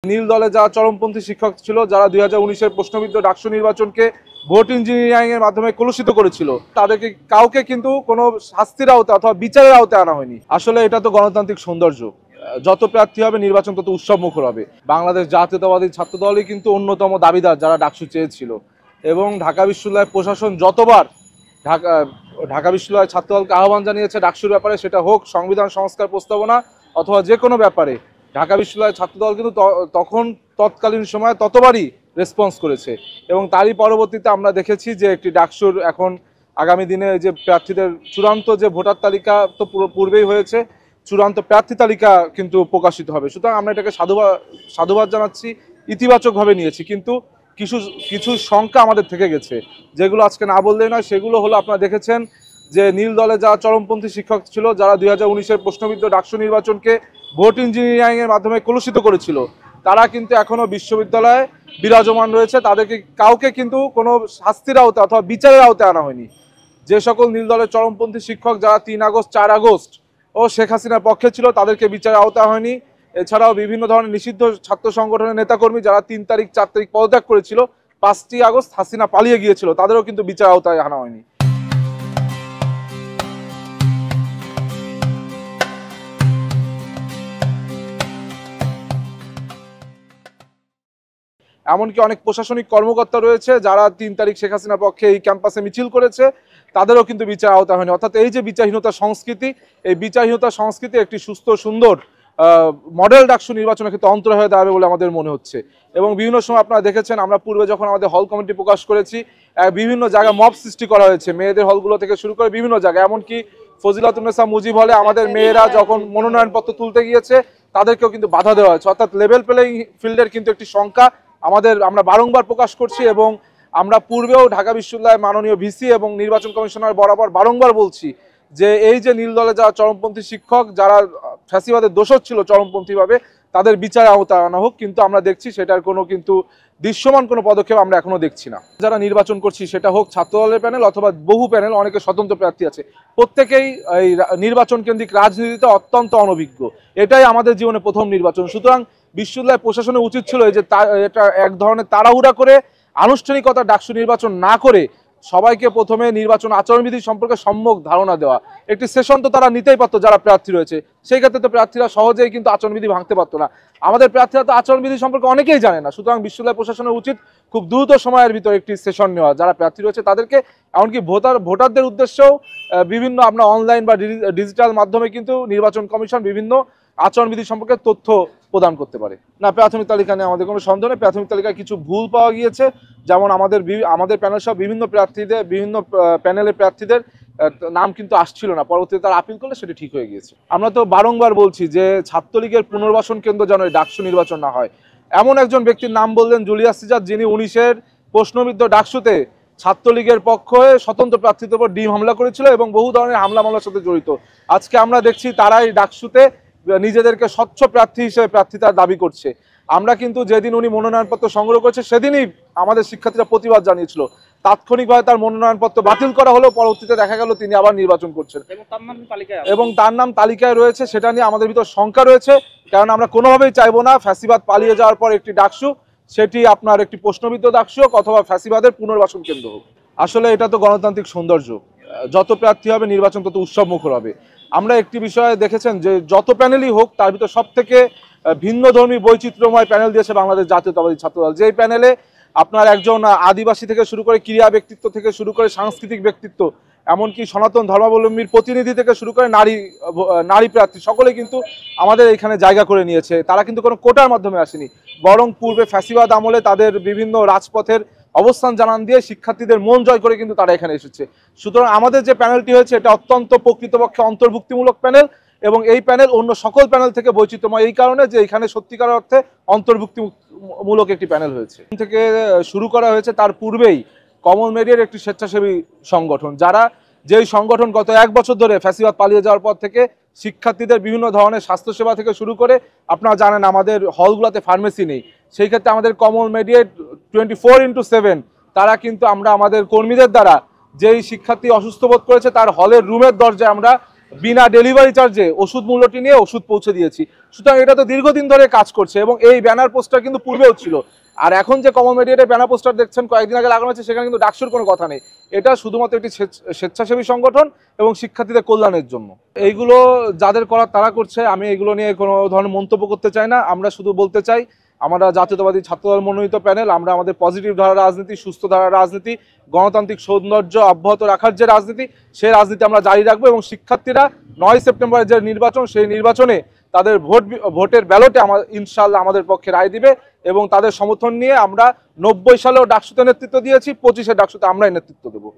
নীল দলে যারা চরমপন্থী শিক্ষক ছিল, যারা 2019-এর প্রশ্নবিদ্ধ ডাকসু নির্বাচনকে ভোট ইঞ্জিনিয়ারিং এর মাধ্যমে কলুষিত করেছিল, তাদেরকে কাউকে কিন্তু কোনো শাস্তির আওতায় অথবা বিচারের আওতায় আনা হয়নি। আসলে এটা তো গণতান্ত্রিক সৌন্দর্য। যত প্রার্থী হবে নির্বাচন তত উৎসব মুখর হবে। বাংলাদেশ জাতীয়তাবাদী ছাত্র দলই কিন্তু অন্যতম দাবিদার যারা ডাকসু চেয়েছিল, এবং ঢাকা বিশ্ববিদ্যালয় প্রশাসন যতবার ঢাকা বিশ্ববিদ্যালয় ছাত্র দলকে আহ্বান জানিয়েছে ডাকসুর ব্যাপারে, সেটা হোক সংবিধান সংস্কার প্রস্তাবনা অথবা যে কোনো ব্যাপারে, ঢাকা বিশ্ববিদ্যালয় ছাত্রদল কিন্তু তৎকালীন সময়ে ততবারই রেসপন্স করেছে। এবং তারই পরবর্তীতে আমরা দেখেছি যে একটি ডাকসুর এখন আগামী দিনে যে প্রার্থীদের চূড়ান্ত যে ভোটার তালিকা তো পূর্বেই হয়েছে, চূড়ান্ত প্রার্থী তালিকা কিন্তু প্রকাশিত হবে। সুতরাং আমরা এটাকে সাধুবাদ জানাচ্ছি, ইতিবাচকভাবে নিয়েছি। কিন্তু কিছু শঙ্কা আমাদের থেকে গেছে, যেগুলো আজকে না বললেই নয়। সেগুলো হলো, আপনারা দেখেছেন যে নীল দলে যারা চরমপন্থী শিক্ষক ছিল, যারা 2019-এর প্রশ্নবিদ্ধ ডাকসু নির্বাচনকে ভোট ইঞ্জিনিয়ারিং এর মাধ্যমে কলুষিত করেছিল, তারা কিন্তু এখনো বিশ্ববিদ্যালয়ে বিরাজমান রয়েছে। তাদেরকে কাউকে কিন্তু কোনো শাস্তির আওতায় অথবা বিচারের আওতায় আনা হয়নি। যে সকল নীল দলের চরমপন্থী শিক্ষক যারা 3 আগস্ট 4 আগস্ট ও শেখ হাসিনার পক্ষে ছিল, তাদেরকে বিচারের আওতায় হয়নি। এছাড়াও বিভিন্ন ধরনের নিষিদ্ধ ছাত্র সংগঠনের নেতাকর্মী যারা 3 তারিখ 4 তারিখ পদত্যাগ করেছিল, 5ই আগস্ট হাসিনা পালিয়ে গিয়েছিল, তাদেরও কিন্তু বিচারের আওতায় আনা হয়নি। এমনকি অনেক প্রশাসনিক কর্মকর্তা রয়েছে যারা 3 তারিখ শেখ হাসিনার পক্ষে এই ক্যাম্পাসে মিছিল করেছে, তাদেরও কিন্তু বিচার আওতা হয়নি। অর্থাৎ এই যে বিচারহীনতা সংস্কৃতি, এই বিচারহীনতা সংস্কৃতি একটি সুস্থ সুন্দর মডেল ডাকসু নির্বাচনের ক্ষেত্রে অন্তর হয়ে দাঁড়াবে বলে আমাদের মনে হচ্ছে। এবং বিভিন্ন সময় আপনারা দেখেছেন, আমরা পূর্বে যখন আমাদের হল কমিটি প্রকাশ করেছি, বিভিন্ন জায়গায় মব সৃষ্টি করা হয়েছে, মেয়েদের হলগুলো থেকে শুরু করে বিভিন্ন জায়গায়। এমনকি ফজিলাতুন্নেসা মুজিব হলে আমাদের মেয়েরা যখন মনোনয়নপত্র তুলতে গিয়েছে, তাদেরকেও কিন্তু বাধা দেওয়া হয়েছে। অর্থাৎ লেভেল প্লেইং ফিল্ডের কিন্তু একটি শঙ্কা আমরা বারংবার প্রকাশ করছি। এবং আমরা পূর্বেও ঢাকা বিশ্ববিদ্যালয়ের মাননীয় ভিসি এবং নির্বাচন কমিশনার বরাবর বারংবার বলছি যে এই যে নীল দলে যারা চরমপন্থী শিক্ষক, যারা ফ্যাসিবাদের দোষর ছিল চরমপন্থীভাবে, তাদের বিচারে আওতায় আনা হোক। কিন্তু আমরা দেখছি সেটার কোনো কিন্তু দৃশ্যমান কোনো পদক্ষেপ আমরা এখনো দেখছি না। যারা নির্বাচন করছি, সেটা হোক ছাত্রদলের প্যানেল অথবা বহু প্যানেল, অনেকে স্বতন্ত্র প্রার্থী আছে, প্রত্যেকেই এই নির্বাচন কেন্দ্রিক রাজনীতিতে অত্যন্ত অনভিজ্ঞ। এটাই আমাদের জীবনে প্রথম নির্বাচন। সুতরাং বিশ্ববিদ্যালয় প্রশাসনের উচিত ছিল যে এটা এক ধরনের তাড়াহুড়া করে আনুষ্ঠানিকতা ডাকসু নির্বাচন না করে সবাইকে প্রথমে নির্বাচন আচরণবিধি সম্পর্কে সম্যক ধারণা দেওয়া। একটি সেশন তো তারা নিতেই পারতো যারা প্রার্থী রয়েছে, সেই ক্ষেত্রে তো প্রার্থীরা সহজেই কিন্তু আচরণবিধি ভাঙতে পারতো না। আমাদের প্রার্থীরা তো আচরণবিধি সম্পর্কে অনেকেই জানে না। সুতরাং বিশ্ববিদ্যালয় প্রশাসনের উচিত খুব দ্রুত সময়ের ভিতরে একটি সেশন নেওয়া, যারা প্রার্থী রয়েছে তাদেরকে, এমনকি ভোটারদের উদ্দেশ্যেও বিভিন্ন আপনার অনলাইন বা ডিজিটাল মাধ্যমে কিন্তু নির্বাচন কমিশন বিভিন্ন আচরণবিধি সম্পর্কে তথ্য প্রদান করতে পারে। না, প্রাথমিক তালিকা নিয়ে আমাদের কোনো সন্দেহ নেই। প্রাথমিক তালিকায় কিছু ভুল পাওয়া গিয়েছে, যেমন আমাদের প্যানেল সহ বিভিন্ন প্যানেলের প্রার্থীদের নাম কিন্তু আসছিল না, পরবর্তীতে তারা আপিল করলে সেটা ঠিক হয়ে গিয়েছে। আমরা তো বারংবার বলছি যে ছাত্রলীগের পুনর্বাসন কেন্দ্র যেন ডাকসু নির্বাচন না হয়। এমন একজন ব্যক্তির নাম বললেন জুলিয়াস সিজার, যিনি 19-এর প্রশ্নবিদ্ধ ডাকসুতে ছাত্রলীগের পক্ষে স্বতন্ত্র প্রার্থীদের উপর ডিম হামলা করেছিল এবং বহু ধরনের হামলা মামলার সাথে জড়িত। আজকে আমরা দেখছি তারাই ডাকসুতে নিজেদেরকে স্বচ্ছ প্রার্থী হিসেবে প্রার্থিতার দাবি করছে। আমরা কিন্তু যেদিন উনি মনোনয়নপত্র সংগ্রহ করেছে, সেদিনই আমাদের শিক্ষার্থীরা প্রতিবাদ জানিয়েছিল। তাৎক্ষণিকভাবে তার মনোনয়নপত্র বাতিল করা হলেও পরবর্তীতে দেখা গেল তিনি আবার নির্বাচন করছেন এবং তার নাম তালিকায় রয়েছে। সেটা নিয়ে আমাদের ভিতর শঙ্কা রয়েছে, কারণ আমরা কোনোভাবেই চাইবো না ফ্যাসিবাদ পালিয়ে যাওয়ার পর একটি ডাকসু, সেটি আপনার একটি প্রশ্নবিদ্ধ ডাকসু হোক অথবা ফ্যাসিবাদের পুনর্বাসন কেন্দ্র হোক। আসলে এটা তো গণতান্ত্রিক সৌন্দর্য। যত প্রার্থী হবে নির্বাচন তত উৎসব মুখর হবে। আমরা একটি বিষয়ে দেখেছেন যে যত প্যানেলই হোক, তার ভিতর সব থেকে ভিন্নধর্মী বৈচিত্র্যময় প্যানেল দিয়েছে বাংলাদেশ জাতীয়তাবাদী ছাত্রদল। যেই প্যানেলে আপনার একজন আদিবাসী থেকে শুরু করে ক্রীড়া ব্যক্তিত্ব থেকে শুরু করে সাংস্কৃতিক ব্যক্তিত্ব, এমনকি সনাতন ধর্মাবলম্বীর প্রতিনিধি থেকে শুরু করে নারী প্রার্থী, সকলে কিন্তু আমাদের এখানে জায়গা করে নিয়েছে। তারা কিন্তু কোনো কোটার মাধ্যমে আসেনি, বরং পূর্বে ফ্যাসিবাদ আমলে তাদের বিভিন্ন রাজপথের অবস্থান জানান দিয়ে শিক্ষার্থীদের মন জয় করে কিন্তু তারা এখানে এসেছে। সুতরাং আমাদের যে প্যানেলটি হয়েছে, এটা অত্যন্ত প্রকৃতপক্ষে অন্তর্ভুক্তিমূলক প্যানেল, এবং এই প্যানেল অন্য সকল প্যানেল থেকে বৈচিত্র্যময় এই কারণে যে এখানে সত্যিকার অর্থে অন্তর্ভুক্তিমূলক একটি প্যানেল হয়েছে। থেকে শুরু করা হয়েছে তার পূর্বেই কমল মিডিয়ার একটি স্বেচ্ছাসেবী সংগঠন, যেই সংগঠন গত 1 বছর ধরে ফ্যাসিবাদ পালিয়ে যাওয়ার পর থেকে শিক্ষার্থীদের বিভিন্ন ধরনের স্বাস্থ্যসেবা থেকে শুরু করে, আপনারা জানেন আমাদের হলগুলোতে ফার্মেসি নেই, সেই ক্ষেত্রে আমাদের কমল মিডিয়া 24/7 তারা কিন্তু আমাদের কর্মীদের দ্বারা যেই শিক্ষার্থী অসুস্থ বোধ করেছে, তার হলের রুমের দরজায় আমরা বিনা ডেলিভারি চার্জে ওষুধ মূল্যটি নিয়ে ওষুধ পৌঁছে দিয়েছি। সুতরাং এটা তো দীর্ঘদিন ধরে কাজ করছে এবং এই ব্যানার পোস্টার কিন্তু পূর্বেও ছিল। আর এখন যে কমন মিডিয়াতে ব্যানার পোস্টার দেখছেন কয়েকদিন আগে লাগানো হচ্ছে, সেখানে কিন্তু ডাকসুর কোনো কথা নেই। এটা শুধুমাত্র একটি স্বেচ্ছাসেবী সংগঠন এবং শিক্ষার্থীদের কল্যাণের জন্য। এইগুলো যাদের করার তারা করছে, আমি এগুলো নিয়ে কোনো ধরনের মন্তব্য করতে চাই না। আমরা শুধু বলতে চাই, আমরা জাতীয়তাবাদী ছাত্রদল মনোনীত প্যানেল, আমরা আমাদের পজিটিভ ধারার রাজনীতি, সুস্থ ধারার রাজনীতি, গণতান্ত্রিক সৌন্দর্য অব্যাহত রাখার যে রাজনীতি, সেই রাজনীতি আমরা জারি রাখবো। এবং শিক্ষার্থীরা 9 সেপ্টেম্বরের যে নির্বাচন, সেই নির্বাচনে তাদের ভোটের ব্যালটে ইনশাআল্লাহ আমাদের পক্ষে রায় দিবে এবং তাদের সমর্থন নিয়ে আমরা 90 সালেও ডাকসুতে নেতৃত্ব দিয়েছি, 25-এ ডাকসুতে আমরাই নেতৃত্ব দেবো।